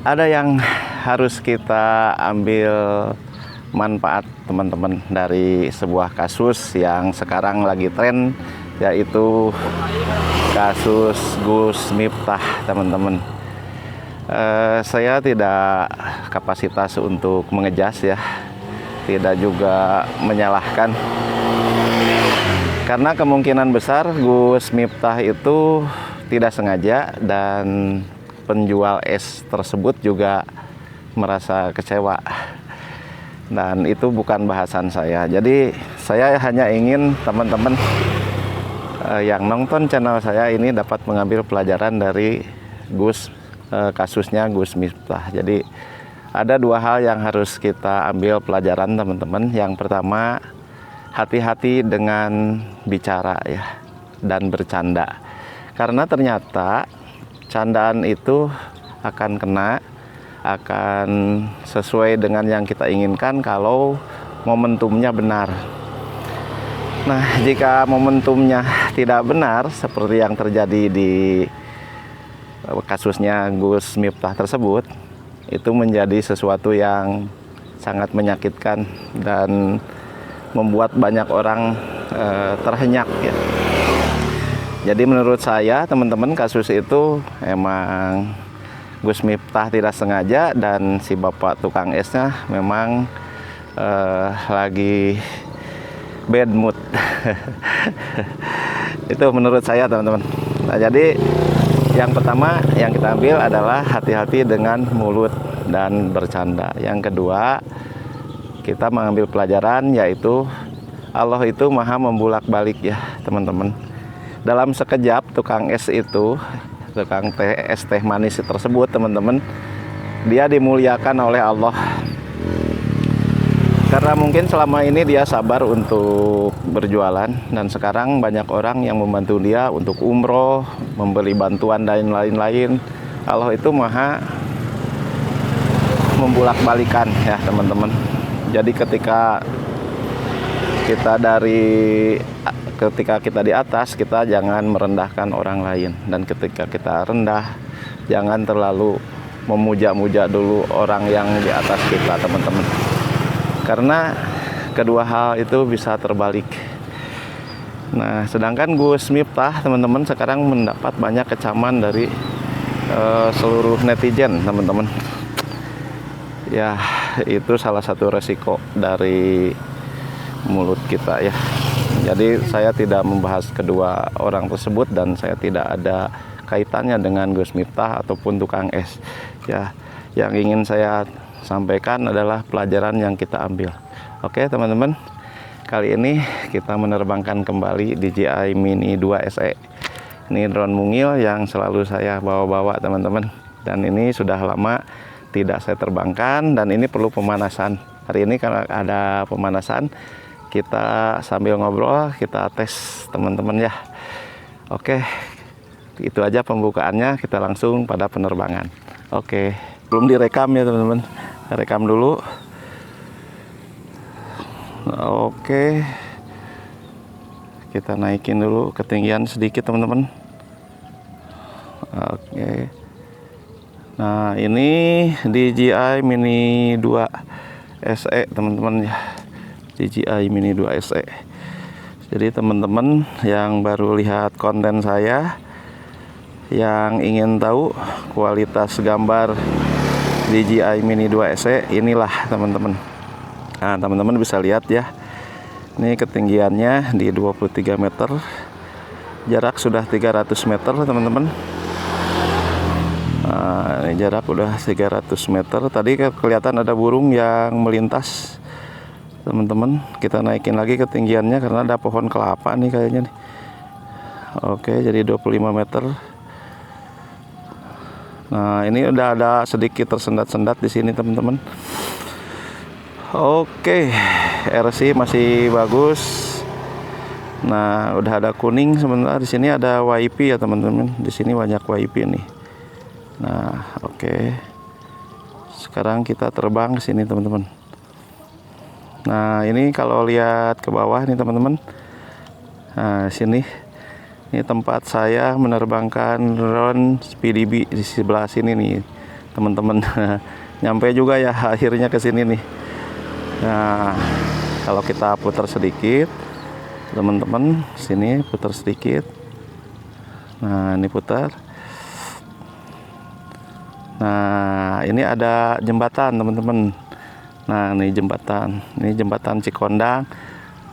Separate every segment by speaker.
Speaker 1: ada yang harus kita ambil manfaat teman-teman dari sebuah kasus yang sekarang lagi tren, yaitu kasus Gus Miftah teman-teman. Saya tidak kapasitas untuk mengejas ya, tidak juga menyalahkan, karena kemungkinan besar Gus Miftah itu tidak sengaja dan penjual es tersebut juga merasa kecewa, dan itu bukan bahasan saya. Jadi saya hanya ingin teman-teman yang nonton channel saya ini dapat mengambil pelajaran dari kasusnya Gus Miftah. Jadi ada dua hal yang harus kita ambil pelajaran teman-teman. Yang pertama, hati-hati dengan bicara ya dan bercanda, karena ternyata candaan itu akan kena, akan sesuai dengan yang kita inginkan kalau momentumnya benar. Nah, jika momentumnya tidak benar seperti yang terjadi di kasusnya Gus Miftah tersebut, itu menjadi sesuatu yang sangat menyakitkan dan membuat banyak orang terhenyak ya. Jadi menurut saya teman-teman, kasus itu emang Gus Miftah tidak sengaja, dan si bapak tukang esnya memang lagi bad mood. Itu menurut saya teman-teman. Nah, jadi yang pertama yang kita ambil adalah hati-hati dengan mulut dan bercanda. Yang kedua, kita mengambil pelajaran, yaitu Allah itu maha membulak-balik ya teman-teman. Dalam sekejap tukang es itu, tukang es teh manis tersebut teman-teman, dia dimuliakan oleh Allah. Karena mungkin selama ini dia sabar untuk berjualan, dan sekarang banyak orang yang membantu dia untuk umroh, memberi bantuan dan lain-lain. Allah itu maha membulak-balikan ya teman-teman. Jadi ketika kita di atas, kita jangan merendahkan orang lain, dan ketika kita rendah, jangan terlalu memuja-muja dulu orang yang di atas kita teman-teman. Karena kedua hal itu bisa terbalik. Nah, sedangkan Gus Miftah teman-teman sekarang mendapat banyak kecaman dari seluruh netizen teman-teman. Ya, itu salah satu resiko dari mulut kita ya. Jadi saya tidak membahas kedua orang tersebut, dan saya tidak ada kaitannya dengan Gus Miftah ataupun tukang es ya. Yang ingin saya sampaikan adalah pelajaran yang kita ambil. Oke teman-teman, kali ini kita menerbangkan kembali DJI Mini 2 SE. Ini drone mungil yang selalu saya bawa-bawa teman-teman, dan ini sudah lama tidak saya terbangkan, dan ini perlu pemanasan. Hari ini karena ada pemanasan, kita sambil ngobrol, kita tes teman-teman ya. Oke, itu aja pembukaannya, kita langsung pada penerbangan. Oke, belum direkam ya teman-teman, rekam dulu. Oke, kita naikin dulu ketinggian sedikit teman-teman. Oke, nah ini DJI Mini 2 SE teman-teman ya, DJI Mini 2 SE. Jadi teman-teman yang baru lihat konten saya, yang ingin tahu kualitas gambar DJI Mini 2 SE, inilah teman-teman. Nah, teman-teman bisa lihat ya, ini ketinggiannya di 23 meter, jarak sudah 300 meter teman-teman. Nah, ini jarak udah 300 meter. Tadi kelihatan ada burung yang melintas teman-teman. Kita naikin lagi ketinggiannya karena ada pohon kelapa nih kayaknya nih. Oke, jadi 25 meter. Nah, ini udah ada sedikit tersendat-sendat di sini teman-teman. Oke, RC masih bagus. Nah, udah ada kuning sebentar. Di sini ada WiFi ya teman-teman. Di sini banyak WiFi nih. Nah, oke. Sekarang kita terbang ke sini teman-teman. Nah, ini kalau lihat ke bawah nih teman-teman. Nah, sini. Ini tempat saya menerbangkan drone SpeeDB di sebelah sini nih. teman-teman. Nyampe juga ya akhirnya ke sini nih. Nah, kalau kita putar sedikit, teman-teman, sini putar sedikit. Nah, ini putar. Nah, ini ada jembatan, teman-teman. Nah, ini jembatan Cikondang.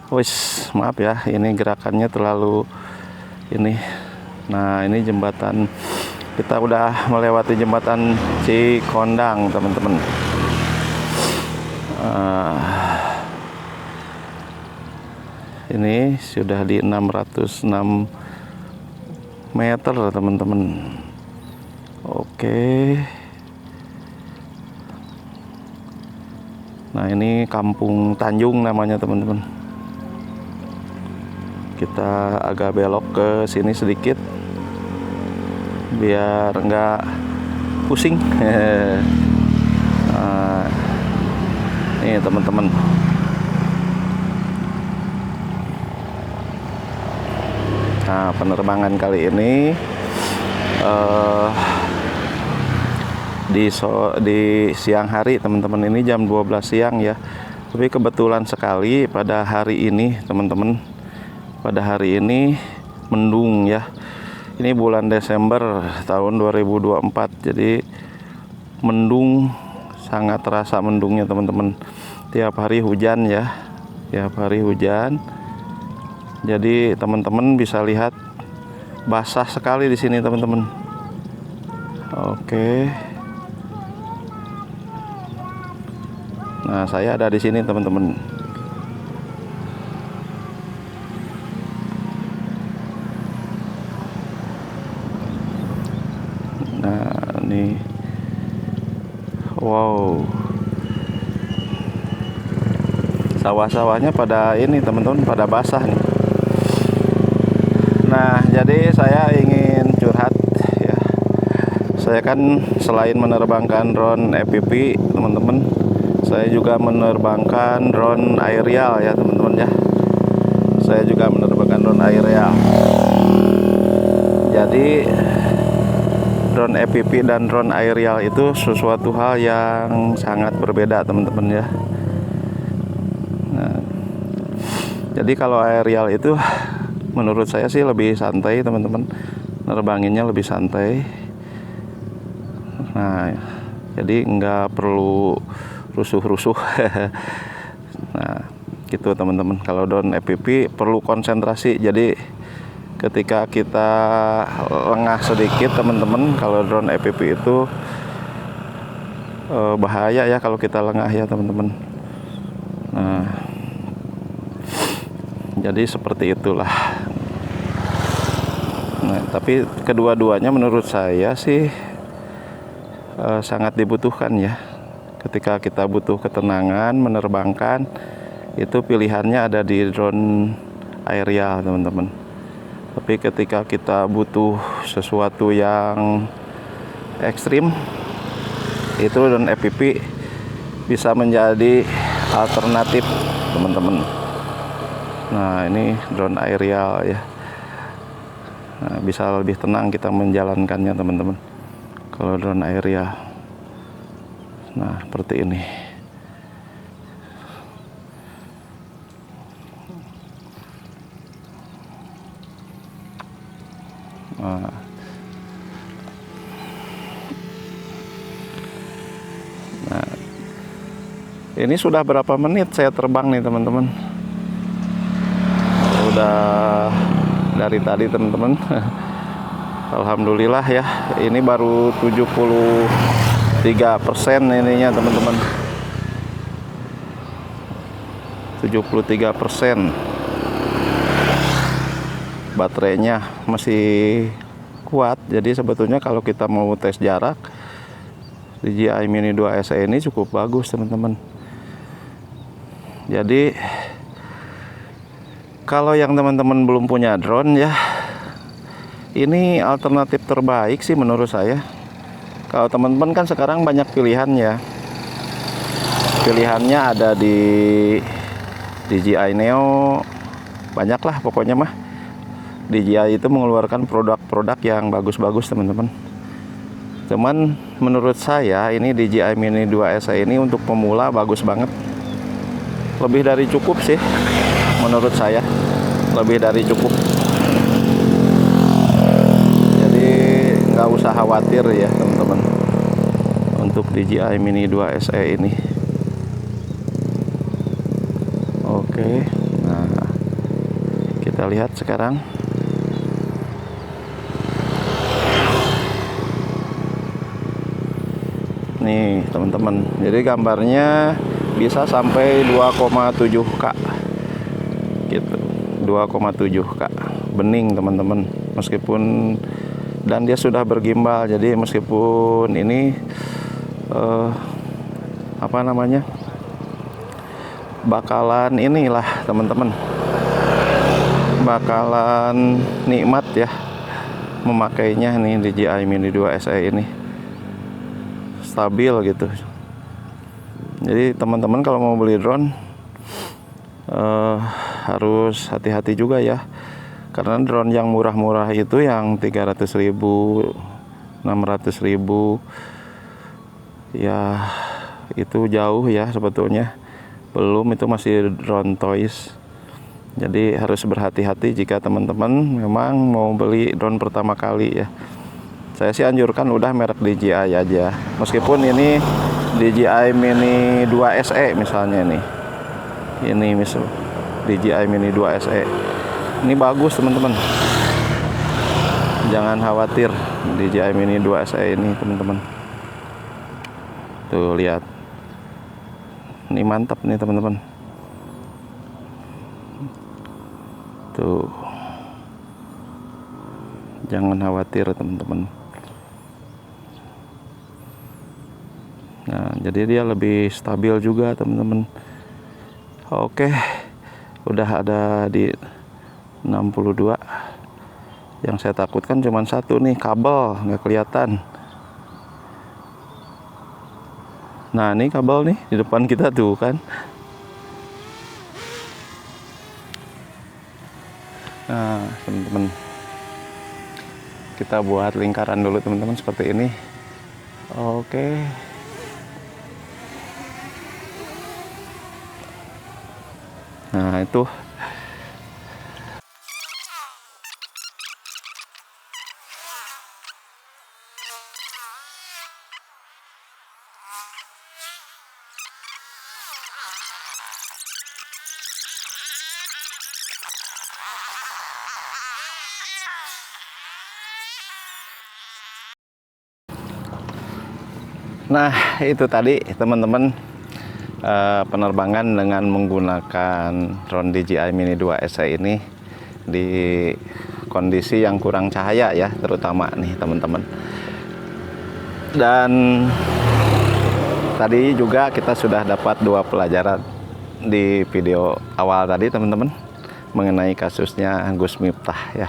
Speaker 1: Wis, maaf ya, ini gerakannya terlalu ini. Nah, ini jembatan, kita udah melewati jembatan Cikondang, teman-teman. Ini sudah di 606 meter, teman-teman. Oke. Nah, ini Kampung Tanjung namanya, teman-teman. Kita agak belok ke sini sedikit biar enggak pusing. Nah, ini teman-teman. Nah, penerbangan kali ini di siang hari, teman-teman. Ini jam 12 siang ya. Tapi kebetulan sekali pada hari ini, teman-teman, pada hari ini mendung ya. Ini bulan Desember tahun 2024. Jadi mendung, sangat terasa mendungnya, teman-teman. Tiap hari hujan ya. Tiap hari hujan. Jadi teman-teman bisa lihat basah sekali di sini, teman-teman. Oke. Nah, saya ada di sini, teman-teman. Nah, ini wow. Sawah-sawahnya pada ini, teman-teman, pada basah nih. Nah, jadi saya ingin curhat ya. Saya kan selain menerbangkan drone FPV, teman-teman, saya juga menerbangkan drone aerial ya, teman-teman ya. Saya juga menerbangkan drone aerial. Jadi drone FPV dan drone aerial itu sesuatu hal yang sangat berbeda, teman-teman ya. Nah, jadi kalau aerial itu menurut saya sih lebih santai, teman-teman. Nerbanginnya lebih santai. Nah, jadi nggak perlu rusuh-rusuh. Nah, gitu, teman-teman. Kalau drone FPV perlu konsentrasi. Jadi ketika kita lengah sedikit, teman-teman, kalau drone FPV itu bahaya ya kalau kita lengah ya, teman-teman. Nah, jadi seperti itulah. Nah, tapi kedua-duanya menurut saya sih sangat dibutuhkan ya. Ketika kita butuh ketenangan menerbangkan, itu pilihannya ada di drone aerial, teman-teman. Tapi ketika kita butuh sesuatu yang ekstrim, itu drone FPV bisa menjadi alternatif, teman-teman. Nah, ini drone aerial ya. Nah, bisa lebih tenang kita menjalankannya, teman-teman, kalau drone aerial. Nah, seperti ini. Nah, ini sudah berapa menit saya terbang nih, teman-teman? Udah dari tadi, teman-teman. Alhamdulillah ya, ini baru 73% ininya, teman-teman. 73%. Baterainya masih kuat. Jadi sebetulnya kalau kita mau tes jarak, DJI Mini 2 SE ini cukup bagus, teman-teman. Jadi kalau yang teman-teman belum punya drone ya, ini alternatif terbaik sih menurut saya. Kalau teman-teman kan sekarang banyak pilihan ya. Pilihannya ada di DJI Neo, banyak lah pokoknya mah. DJI itu mengeluarkan produk-produk yang bagus-bagus, teman-teman. Cuman menurut saya ini DJI Mini 2 SE ini untuk pemula bagus banget. Lebih dari cukup sih menurut saya. Lebih dari cukup. Jadi nggak usah khawatir ya teman-teman untuk DJI Mini 2 SE ini. Oke. Nah, kita lihat sekarang. Nih teman-teman, jadi gambarnya bisa sampai 2,7K gitu, 2,7K bening teman-teman. Meskipun dan dia sudah bergimbal, jadi meskipun ini apa namanya, bakalan inilah teman-teman, bakalan nikmat ya memakainya nih DJI Mini 2 SE ini, stabil gitu. Jadi teman-teman kalau mau beli drone harus hati-hati juga ya, karena drone yang murah-murah itu yang 300.000, 600.000 ya itu jauh ya sebetulnya, belum, itu masih drone toys. Jadi harus berhati-hati jika teman-teman memang mau beli drone pertama kali ya. Saya sih anjurkan udah merek DJI aja. Meskipun ini DJI Mini 2 SE misalnya nih. Ini misal DJI Mini 2 SE. Ini bagus teman-teman. Jangan khawatir DJI Mini 2 SE ini teman-teman. Tuh lihat. Ini mantap nih teman-teman. Tuh. Jangan khawatir teman-teman. Nah, jadi dia lebih stabil juga teman-teman. Oke, udah ada di 62. Yang saya takutkan cuma satu nih, kabel nggak kelihatan. Nah, ini kabel nih di depan kita tuh kan. Nah, teman-teman, kita buat lingkaran dulu teman-teman seperti ini. Oke. Nah itu. Nah itu tadi teman-teman, penerbangan dengan menggunakan drone DJI Mini 2 SE ini di kondisi yang kurang cahaya ya, terutama nih teman-teman. Dan tadi juga kita sudah dapat 2 pelajaran di video awal tadi teman-teman, mengenai kasusnya Gus Miftah ya.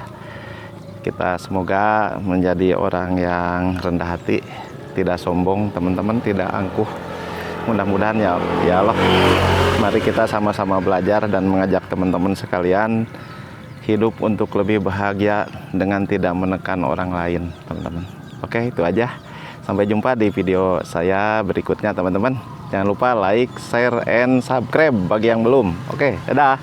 Speaker 1: Kita semoga menjadi orang yang rendah hati, tidak sombong teman-teman, tidak angkuh. Mudah-mudahan ya Allah, mari kita sama-sama belajar dan mengajak teman-teman sekalian hidup untuk lebih bahagia dengan tidak menekan orang lain teman-teman. Oke, itu aja. Sampai jumpa di video saya berikutnya teman-teman. Jangan lupa like, share, and subscribe bagi yang belum. Oke, dadah.